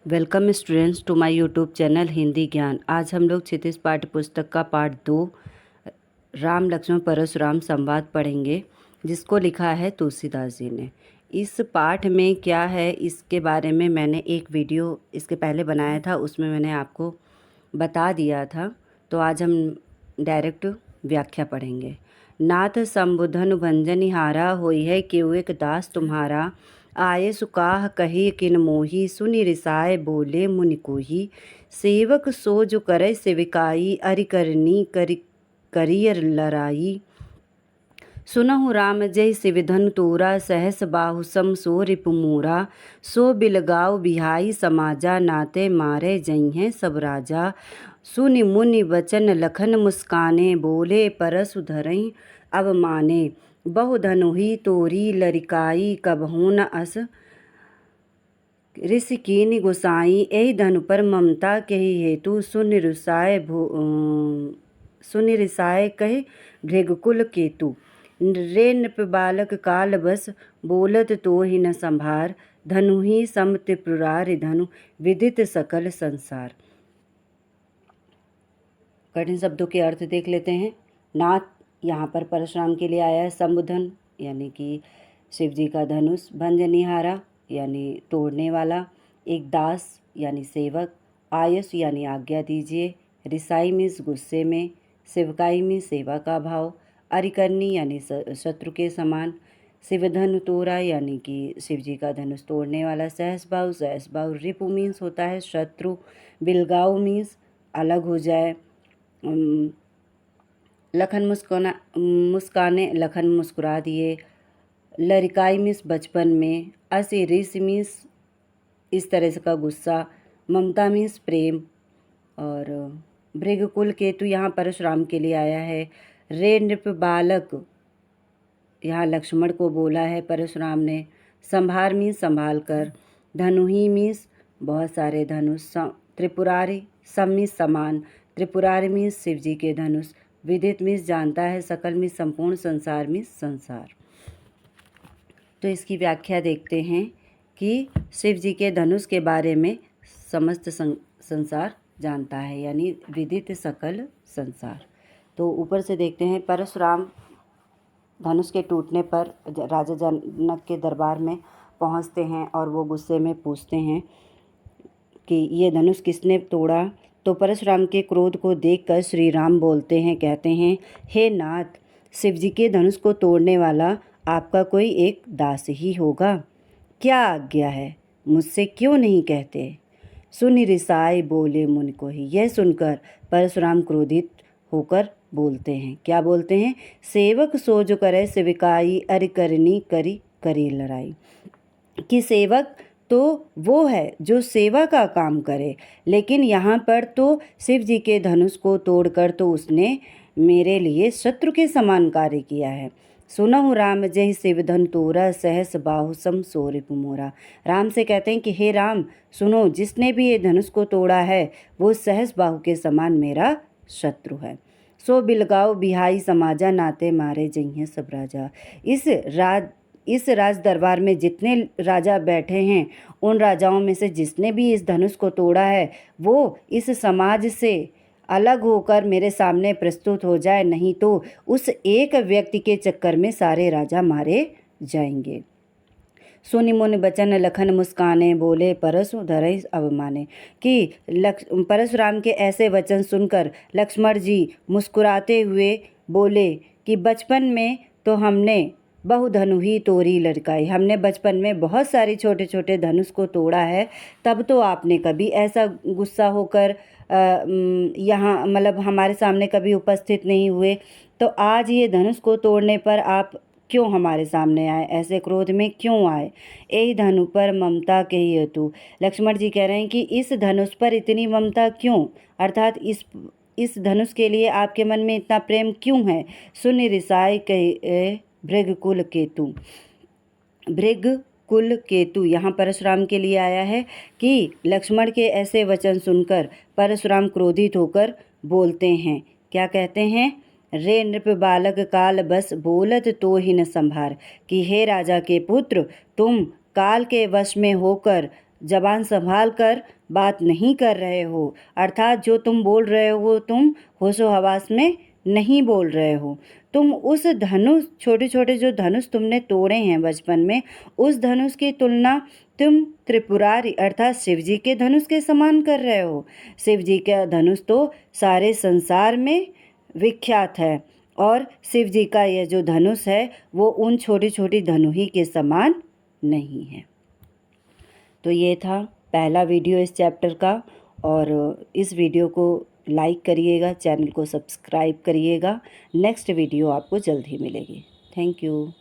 Welcome students to my YouTube channel Hindi Gyan. आज हम लोग क्षितिज पाठ्य पुस्तक का पार्ट 2 राम लक्ष्मण परशुराम संवाद पढ़ेंगे, जिसको लिखा है तुलसीदास जी ने। इस पाठ में क्या है इसके बारे में मैंने एक वीडियो इसके पहले बनाया था, उसमें मैंने आपको बता दिया था। तो आज हम डायरेक्ट व्याख्या पढ़ेंगे। नाथ संबुधन भंजनिहारा होई है केउ एक दास तुम्हारा, आये सुकाह कही किन मोही, सुनि रिसाए बोले मुनि कोही। सेवक सो जो करे सेविकाई, अरि करनी करियर लराई। सुनहु राम जय सिविधन तोरा, सहस बाहु सम सो रिपु मोरा। सो बिलगाव बिहाई समाजा, नाते मारे जइहें सब राजा। सुनि मुनि वचन लखन मुस्काने, बोले परसु धरई अब माने। बहु धनुहि तोरी लरिकाई, कबहु न अस ऋषि कीनि गोसाई। एहि धनु पर ममता केहि हेतु, सुनि रिसाए कहे भृगकुल केतु। रे नृप बालक काल बस, बोलत तो ही न संभार। धनु ही सम त्रिपुरारि धनु, विदित सकल संसार। कठिन शब्दों के अर्थ देख लेते हैं। नाथ यहाँ पर परशुराम के लिए आया है। संबुधन यानी कि शिव जी का धनुष। भंजनिहारा यानी तोड़ने वाला। एक दास यानी सेवक। आयस यानी आज्ञा दीजिए। रिसाई मीन्स गुस्से में। सेवकाई मीन्स सेवा का भाव। अरिकरनी यानी शत्रु के समान। शिवधनु तोरा यानी कि शिव जी का धनुष तोड़ने वाला। सहस बाहु रिपु मीन्स होता है शत्रु। बिलगाऊ मीन्स अलग हो जाए। लखन मुस्काने लखन मुस्कुरा दिए। लरिकाई मीन्स बचपन में। असी ऋषि मीन्स इस तरह से का गुस्सा। ममता मीन्स प्रेम। और भृगकुल केतु यहाँ परशुराम के लिए आया है। रे नृप बालक यहाँ लक्ष्मण को बोला है परशुराम ने। संभार मीन्स संभाल कर। धनुहि मीन्स बहुत सारे धनुष। त्रिपुरारि सम मीन्स समान। त्रिपुरारि मीन्स शिव जी के धनुष। विदित मीन्स जानता है। सकल मीन्स संपूर्ण। संसार मीन्स संसार। तो इसकी व्याख्या देखते हैं कि शिव जी के धनुष के बारे में समस्त संसार जानता है, यानी विदित सकल संसार। तो ऊपर से देखते हैं। परशुराम धनुष के टूटने पर राजा जनक के दरबार में पहुंचते हैं और वो गुस्से में पूछते हैं कि ये धनुष किसने तोड़ा। तो परशुराम के क्रोध को देखकर श्री राम बोलते हैं, कहते हैं, हे नाथ, शिव जी के धनुष को तोड़ने वाला आपका कोई एक दास ही होगा। क्या आज्ञा है, मुझसे क्यों नहीं कहते। सुनि रिसाए बोले मुनि कोही। यह सुनकर परशुराम क्रोधित होकर बोलते हैं। क्या बोलते हैं। सेवक सो जो करे सेविकाई, अरि करनी करी लड़ाई। कि सेवक तो वो है जो सेवा का काम करे, लेकिन यहाँ पर तो शिव जी के धनुष को तोड़कर तो उसने मेरे लिए शत्रु के समान कार्य किया है। सुनहु राम जय शिवधन तोरा, सहस बाहु सम सो रिपु मोरा। राम से कहते हैं कि हे राम, सुनो, जिसने भी ये धनुष को तोड़ा है वो सहस बाहु के समान मेरा शत्रु है। सो बिलगाव बिहाई समाजा, नाते मारे जइहें सब राजा। इस राज दरबार में जितने राजा बैठे हैं, उन राजाओं में से जिसने भी इस धनुष को तोड़ा है वो इस समाज से अलग होकर मेरे सामने प्रस्तुत हो जाए, नहीं तो उस एक व्यक्ति के चक्कर में सारे राजा मारे जाएंगे। सुनि मुनि बचन लखन मुस्काने, बोले परसु धरई अब माने। कि परशुराम के ऐसे वचन सुनकर लक्ष्मण जी मुस्कुराते हुए बोले कि बचपन में तो हमने बहु धनु ही तोरी लड़काई। हमने बचपन में बहुत सारे छोटे छोटे धनुष को तोड़ा है, तब तो आपने कभी ऐसा गुस्सा होकर यहाँ मतलब हमारे सामने कभी उपस्थित नहीं हुए। तो आज ये धनुष को तोड़ने पर आप क्यों हमारे सामने आए, ऐसे क्रोध में क्यों आए। यही धनु पर ममता के हेतु। लक्ष्मण जी कह रहे हैं कि इस धनुष पर इतनी ममता क्यों, अर्थात इस धनुष के लिए आपके मन में इतना प्रेम क्यों है। सुनि रिसाए कहे भृगकुल केतु। भृगकुल केतु यहाँ परशुराम के लिए आया है कि लक्ष्मण के ऐसे वचन सुनकर परशुराम क्रोधित होकर बोलते हैं। क्या कहते हैं। रे नृप बालक काल बस, बोलत तो ही न संभार। कि हे राजा के पुत्र, तुम काल के वश में होकर ज़बान संभाल कर बात नहीं कर रहे हो, अर्थात जो तुम बोल रहे हो तुम होशो हवास में नहीं बोल रहे हो। तुम उस धनुष, छोटे छोटे जो धनुष तुमने तोड़े हैं बचपन में, उस धनुष की तुलना तुम त्रिपुरारी अर्थात शिव जी के धनुष के समान कर रहे हो। शिव जी का धनुष तो सारे संसार में विख्यात है और शिव जी का यह जो धनुष है वो उन छोटी छोटी धनुही के समान नहीं है। तो ये था पहला वीडियो इस चैप्टर का, और इस वीडियो को लाइक करिएगा, चैनल को सब्सक्राइब करिएगा। नेक्स्ट वीडियो आपको जल्द ही मिलेगी। Thank you.